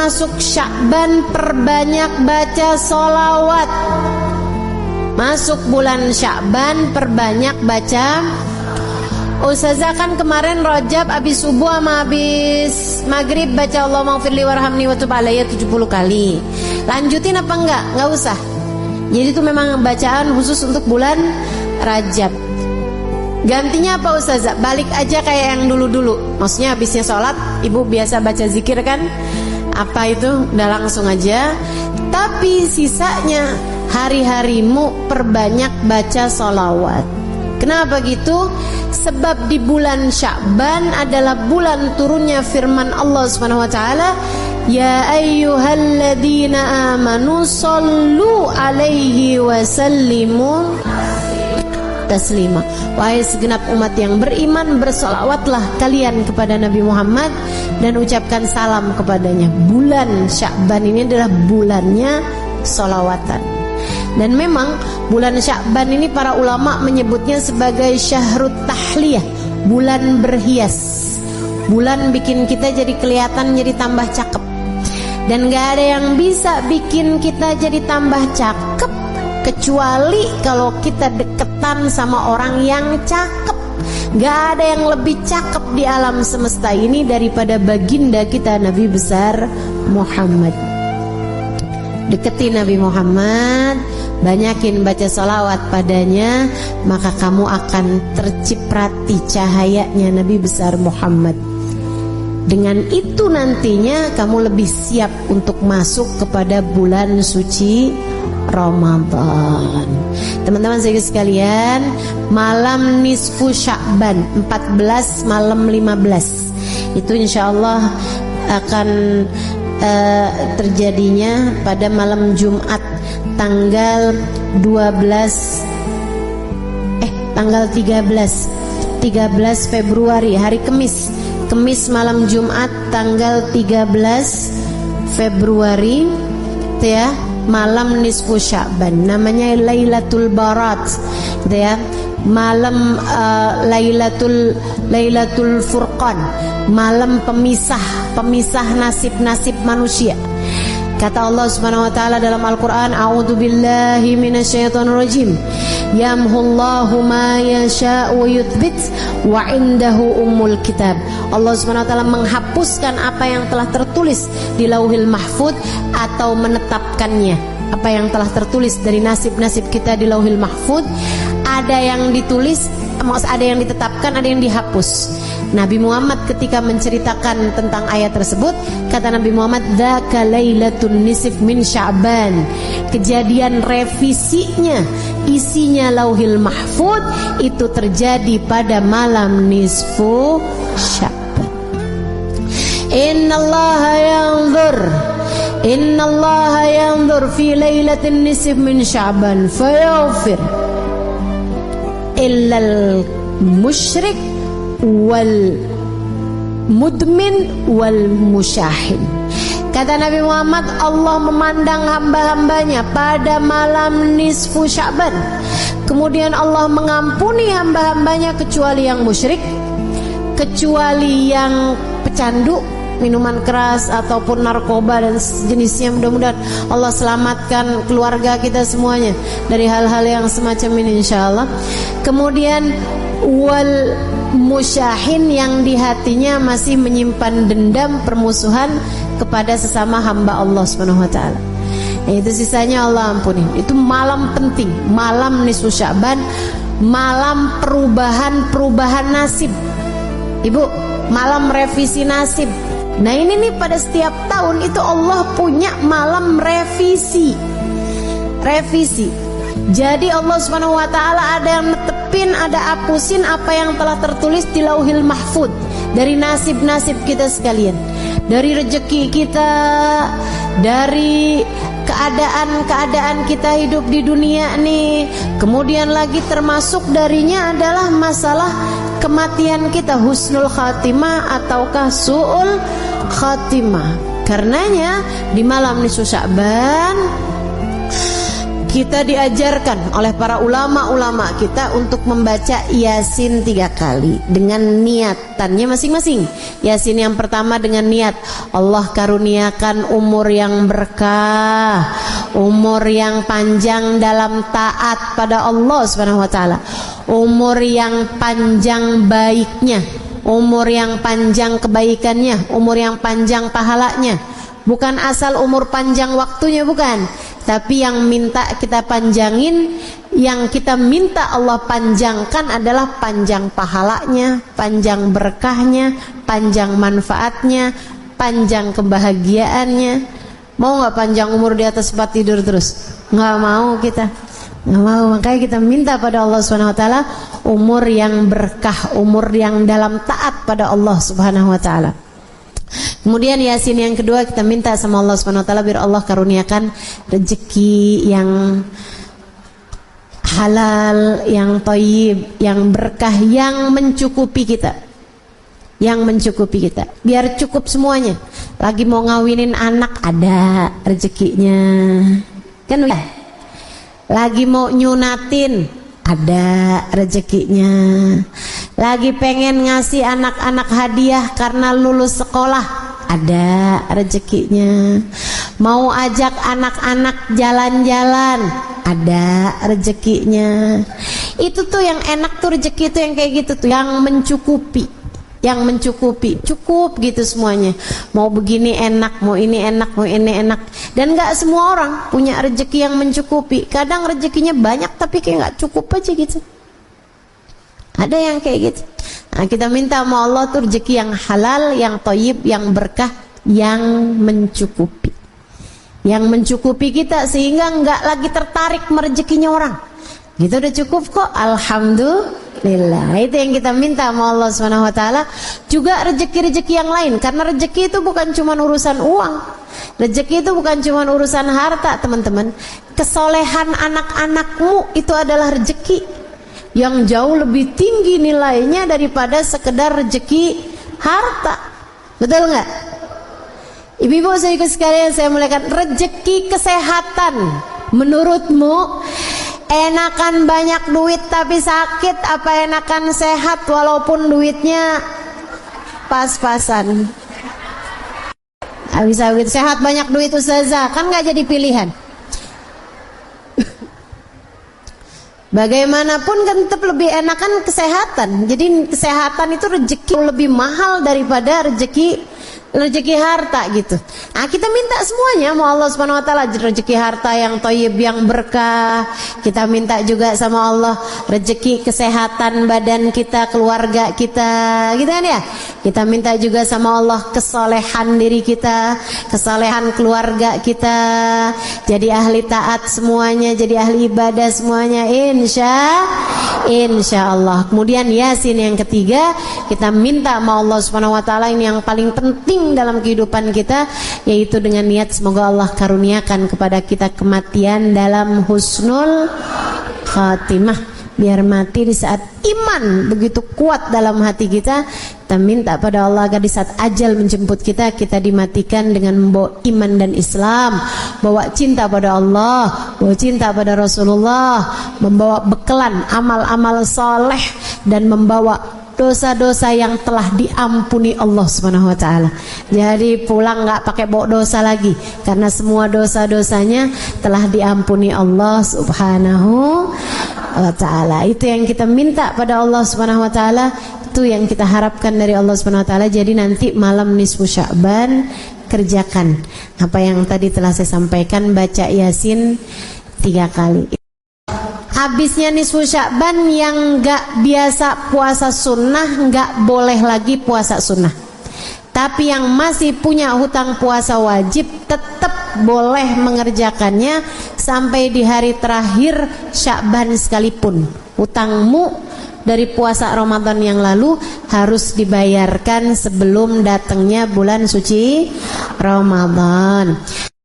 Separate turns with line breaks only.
masuk Sya'ban perbanyak baca sholawat. Masuk bulan Sya'ban perbanyak baca. Ustazah kan kemarin Rajab abis subuh sama abis maghrib baca Allahumma ghfirli warhamni wa tub alayya 70 kali. Lanjutin apa enggak? Enggak usah. Jadi itu memang bacaan khusus untuk bulan Rajab. Gantinya apa Ustazah? Balik aja kayak yang dulu-dulu. Maksudnya habisnya sholat ibu biasa baca zikir kan? Apa itu? Udah langsung aja. Tapi sisanya hari-harimu perbanyak baca sholawat. Kenapa gitu? Sebab di bulan Sya'ban adalah bulan turunnya firman Allah Subhanahu wa taala, ya ayyuhalladzina amanu shallu alaihi wa sallimu taslima. Wahai segenap umat yang beriman, bersolawatlah kalian kepada Nabi Muhammad dan ucapkan salam kepadanya. Bulan Sya'ban ini adalah bulannya solawatan. Dan memang bulan Sya'ban ini para ulama menyebutnya sebagai syahrut tahliyah, bulan berhias. Bulan bikin kita jadi kelihatan, jadi tambah cakep. Dan gak ada yang bisa bikin kita jadi tambah cakep kecuali kalau kita deketan sama orang yang cakep. Gak ada yang lebih cakep di alam semesta ini daripada baginda kita Nabi besar Muhammad. Deketi Nabi Muhammad, banyakin baca sholawat padanya, maka kamu akan terciprati cahayanya Nabi besar Muhammad. Dengan itu nantinya kamu lebih siap untuk masuk kepada bulan suci Ramadan. Teman-teman sekalian, malam nisfu Sya'ban 14 malam 15 itu insyaallah akan terjadinya pada malam Jumat tanggal 13 Februari, hari Kemis malam Jumat tanggal 13 Februari gitu ya, malam nisfu Sya'ban, namanya Lailatul Barat gitu ya, malam Lailatul Furqan, malam pemisah nasib-nasib manusia. Kata Allah Subhanahu wa taala dalam Al-Qur'an, a'udzubillahi minasyaitonirrajim. Yamhullahu ma yasha'u wa yuthbit wa 'indahu ummul kitab. Allah Subhanahu wa taala menghapuskan apa yang telah tertulis di Lauhil Mahfuz atau menetapkannya. Apa yang telah tertulis dari nasib-nasib kita di Lauhil Mahfuz, ada yang ditulis, ada yang ditetapkan, ada yang dihapus. Nabi Muhammad ketika menceritakan tentang ayat tersebut, kata Nabi Muhammad, dzaka lailatun nisf min Sya'ban. Kejadian revisinya, isinya Lauhil Mahfuz itu terjadi pada malam nisfu Sya'ban. Innallaha yanzur fi lailatin nisf min Sya'ban fayaghfir illal musyrik wal mudmin wal musyahin. Kata Nabi Muhammad, Allah memandang hamba-hambanya pada malam nisfu Sya'ban. Kemudian Allah mengampuni hamba-hambanya kecuali yang musyrik, kecuali yang pecandu, minuman keras ataupun narkoba dan jenisnya. Mudah-mudahan Allah selamatkan keluarga kita semuanya dari hal-hal yang semacam ini insyaallah. Kemudian wal musyahin, yang di hatinya masih menyimpan dendam permusuhan kepada sesama hamba Allah Subhanahu wa taala. Itu sisanya Allah ampuni. Itu malam penting, malam nisfu Sya'ban, malam perubahan nasib. Ibu, malam revisi nasib. Nah ini nih, pada setiap tahun itu Allah punya malam revisi. Jadi Allah Subhanahu wa taala ada yang netepin, ada hapusin apa yang telah tertulis di Lauhil Mahfuz dari nasib-nasib kita sekalian, dari rezeki kita, dari keadaan kita hidup di dunia nih. Kemudian lagi termasuk darinya adalah masalah kematian kita, husnul khatimah ataukah su'ul khatimah. Karenanya di malam nisfu Sya'ban kita diajarkan oleh para ulama-ulama kita untuk membaca Yasin 3 kali dengan niatannya masing-masing. Yasin yang pertama dengan niat Allah karuniakan umur yang berkah, umur yang panjang dalam taat pada Allah Subhanahu wa taala, umur yang panjang baiknya, umur yang panjang kebaikannya, umur yang panjang pahalanya. Bukan asal umur panjang waktunya, bukan, tapi yang minta kita panjangin, yang kita minta Allah panjangkan adalah panjang pahalanya, panjang berkahnya, panjang manfaatnya, panjang kebahagiaannya. Mau nggak panjang umur di atas tempat tidur terus? Nggak mau kita, nggak mau. Makanya kita minta pada Allah Subhanahu Wa Taala umur yang berkah, umur yang dalam taat pada Allah Subhanahu Wa Taala. Kemudian Yasin yang kedua kita minta sama Allah Subhanahu wa taala biar Allah karuniakan rezeki yang halal, yang thayyib, yang berkah, yang mencukupi kita. Yang mencukupi kita. Biar cukup semuanya. Lagi mau ngawinin anak ada rezekinya. Kan ya? Lagi mau nyunatin ada rezekinya. Lagi pengen ngasih anak-anak hadiah karena lulus sekolah, ada rezekinya. Mau ajak anak-anak jalan-jalan, ada rezekinya. Itu tuh yang enak tuh, rezeki itu yang kayak gitu tuh, yang mencukupi. Yang mencukupi, cukup gitu semuanya. Mau begini enak, mau ini enak, mau ini enak. Dan gak semua orang punya rezeki yang mencukupi. Kadang rezekinya banyak tapi kayak gak cukup aja gitu. Ada yang kayak gitu. Nah, kita minta sama Allah tuh rezeki yang halal, yang thayyib, yang berkah, yang mencukupi. Yang mencukupi kita sehingga nggak lagi tertarik merezekinya orang. Gitu udah cukup kok, alhamdulillah. Itu yang kita minta sama Allah Subhanahu wa taala. Juga rezeki-rezeki yang lain, karena rezeki itu bukan cuma urusan uang. Rezeki itu bukan cuma urusan harta, teman-teman. Kesolehan anak-anakmu itu adalah rezeki yang jauh lebih tinggi nilainya daripada sekedar rezeki harta. Betul nggak? Ibu-ibu saudaraku sekalian, saya muliakan, rezeki kesehatan menurutmu enakan banyak duit tapi sakit, apa enakan sehat walaupun duitnya pas-pasan? Bisa begitu, sehat banyak duit ustazah, kan nggak jadi pilihan. Bagaimanapun kan tetap lebih enakan kesehatan. Jadi kesehatan itu rezeki lebih mahal daripada rezeki harta gitu. Nah, kita minta semuanya mau Allah Subhanahu wa taala rezeki harta yang thayyib, yang berkah. Kita minta juga sama Allah rezeki kesehatan badan kita, keluarga kita, gitu kan ya. Kita minta juga sama Allah kesolehan diri kita, kesolehan keluarga kita, jadi ahli taat semuanya, jadi ahli ibadah semuanya, insya Allah. Kemudian Yasin yang ketiga, kita minta sama Allah Subhanahu wa taala, ini yang paling penting dalam kehidupan kita, yaitu dengan niat semoga Allah karuniakan kepada kita kematian dalam husnul khatimah, biar mati di saat iman begitu kuat dalam hati kita. Kita minta pada Allah agar di saat ajal menjemput kita, kita dimatikan dengan membawa iman dan Islam, bawa cinta pada Allah, bawa cinta pada Rasulullah, membawa bekelan amal-amal soleh, dan membawa dosa-dosa yang telah diampuni Allah Subhanahu wa taala. Jadi pulang nggak pakai bawa dosa lagi, karena semua dosa-dosanya telah diampuni Allah Subhanahu wa taala. Itu yang kita minta pada Allah Subhanahu wa taala, itu yang kita harapkan dari Allah Subhanahu wa taala. Jadi nanti malam nisfu Sya'ban kerjakan apa yang tadi telah saya sampaikan, baca Yasin 3 kali. Habisnya nisfu Sya'ban, yang gak biasa puasa sunnah gak boleh lagi puasa sunnah. Tapi yang masih punya hutang puasa wajib tetap boleh mengerjakannya sampai di hari terakhir Sya'ban sekalipun. Hutangmu dari puasa Ramadan yang lalu harus dibayarkan sebelum datangnya bulan suci Ramadan.